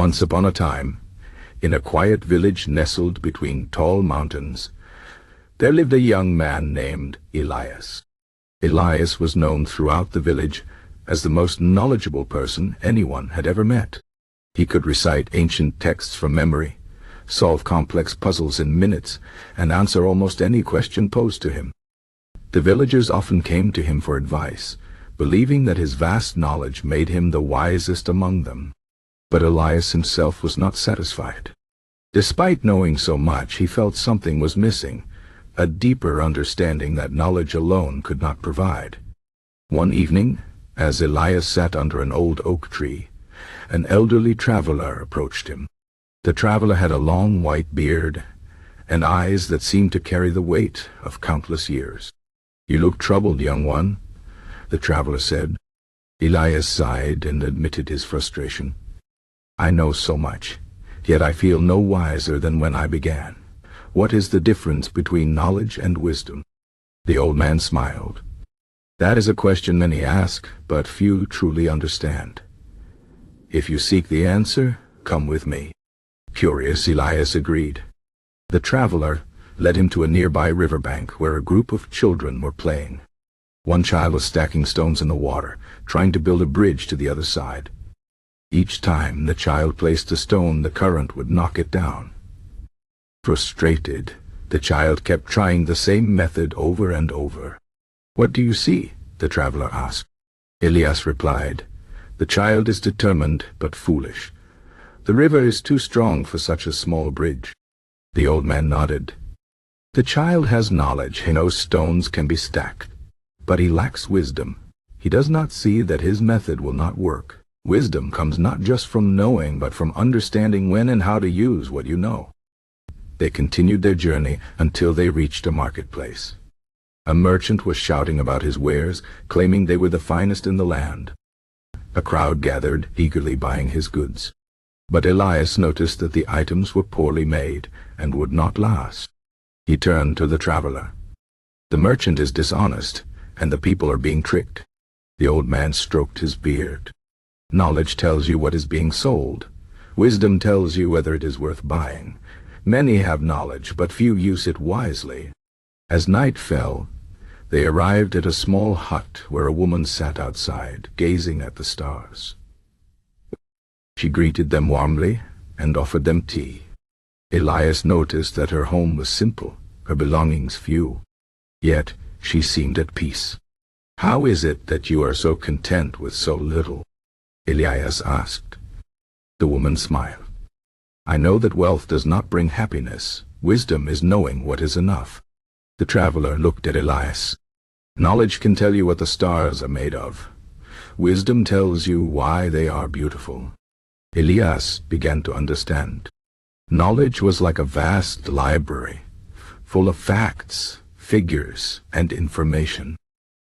Once upon a time, in a quiet village nestled between tall mountains, there lived a young man named Elias. Elias was known throughout the village as the most knowledgeable person anyone had ever met. He could recite ancient texts from memory, solve complex puzzles in minutes, and answer almost any question posed to him. The villagers often came to him for advice, believing that his vast knowledge made him the wisest among them. But Elias himself was not satisfied. Despite knowing so much, he felt something was missing, a deeper understanding that knowledge alone could not provide. One evening, as Elias sat under an old oak tree, an elderly traveler approached him. The traveler had a long white beard and eyes that seemed to carry the weight of countless years. "You look troubled, young one," the traveler said. Elias sighed and admitted his frustration. "I know so much, yet I feel no wiser than when I began. What is the difference between knowledge and wisdom?" The old man smiled. "That is a question many ask, but few truly understand. If you seek the answer, come with me." Curious, Elias agreed. The traveler led him to a nearby riverbank where a group of children were playing. One child was stacking stones in the water, trying to build a bridge to the other side. Each time the child placed a stone, the current would knock it down. Frustrated, the child kept trying the same method over and over. "What do you see?" the traveler asked. Elias replied, "The child is determined but foolish. The river is too strong for such a small bridge." The old man nodded. "The child has knowledge. He knows stones can be stacked. But he lacks wisdom. He does not see that his method will not work. Wisdom comes not just from knowing, but from understanding when and how to use what you know." They continued their journey until they reached a marketplace. A merchant was shouting about his wares, claiming they were the finest in the land. A crowd gathered, eagerly buying his goods. But Elias noticed that the items were poorly made and would not last. He turned to the traveler. "The merchant is dishonest, and the people are being tricked." The old man stroked his beard. "Knowledge tells you what is being sold. Wisdom tells you whether it is worth buying. Many have knowledge, but few use it wisely." As night fell, they arrived at a small hut where a woman sat outside, gazing at the stars. She greeted them warmly and offered them tea. Elias noticed that her home was simple, her belongings few. Yet she seemed at peace. "How is it that you are so content with so little?" Elias asked. The woman smiled. "I know that wealth does not bring happiness. Wisdom is knowing what is enough." The traveler looked at Elias. "Knowledge can tell you what the stars are made of. Wisdom tells you why they are beautiful." Elias began to understand. Knowledge was like a vast library, full of facts, figures, and information.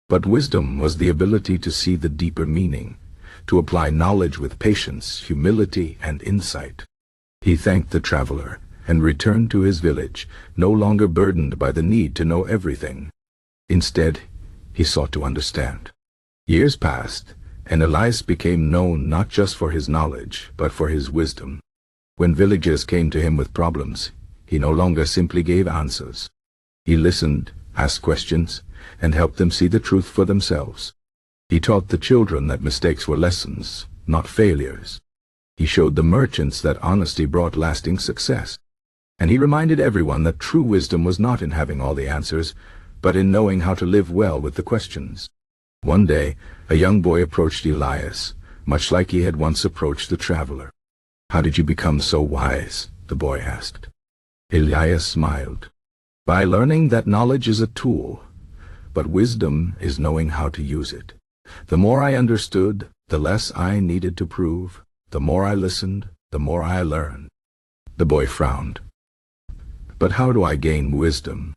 But wisdom was the ability to see the deeper meaning, to apply knowledge with patience, humility, and insight. He thanked the traveler and returned to his village, no longer burdened by the need to know everything. Instead, he sought to understand. Years passed, and Elias became known not just for his knowledge, but for his wisdom. When villagers came to him with problems, he no longer simply gave answers. He listened, asked questions, and helped them see the truth for themselves. He taught the children that mistakes were lessons, not failures. He showed the merchants that honesty brought lasting success. And he reminded everyone that true wisdom was not in having all the answers, but in knowing how to live well with the questions. One day, a young boy approached Elias, much like he had once approached the traveler. "How did you become so wise?" the boy asked. Elias smiled. "By learning that knowledge is a tool, but wisdom is knowing how to use it. The more I understood, the less I needed to prove. The more I listened, the more I learned." The boy frowned. "But how do I gain wisdom?"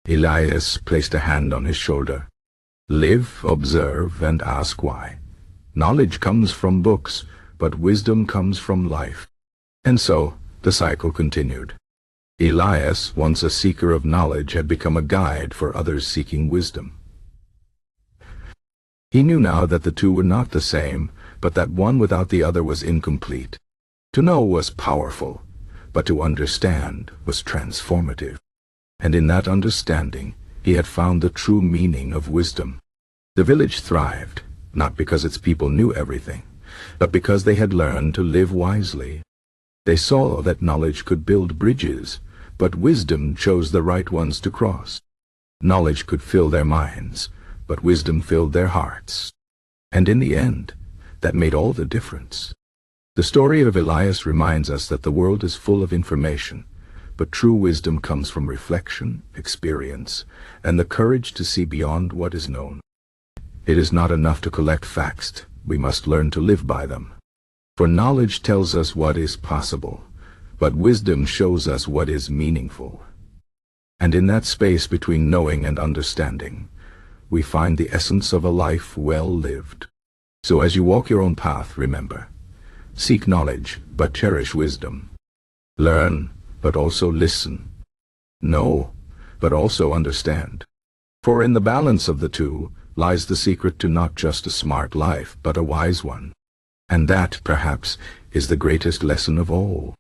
Elias placed a hand on his shoulder. "Live, observe, and ask why. Knowledge comes from books, but wisdom comes from life." And so the cycle continued. Elias, once a seeker of knowledge, had become a guide for others seeking wisdom. He knew now that the two were not the same, but that one without the other was incomplete. To know was powerful, but to understand was transformative. And in that understanding, he had found the true meaning of wisdom. The village thrived, not because its people knew everything, but because they had learned to live wisely. They saw that knowledge could build bridges, but wisdom chose the right ones to cross. Knowledge could fill their minds, but wisdom filled their hearts. And in the end, that made all the difference. The story of Elias reminds us that the world is full of information, but true wisdom comes from reflection, experience, and the courage to see beyond what is known. It is not enough to collect facts, we must learn to live by them. For knowledge tells us what is possible, but wisdom shows us what is meaningful. And in that space between knowing and understanding, we find the essence of a life well lived. So as you walk your own path, remember, seek knowledge, but cherish wisdom. Learn, but also listen. Know, but also understand. For in the balance of the two lies the secret to not just a smart life, but a wise one. And that, perhaps, is the greatest lesson of all.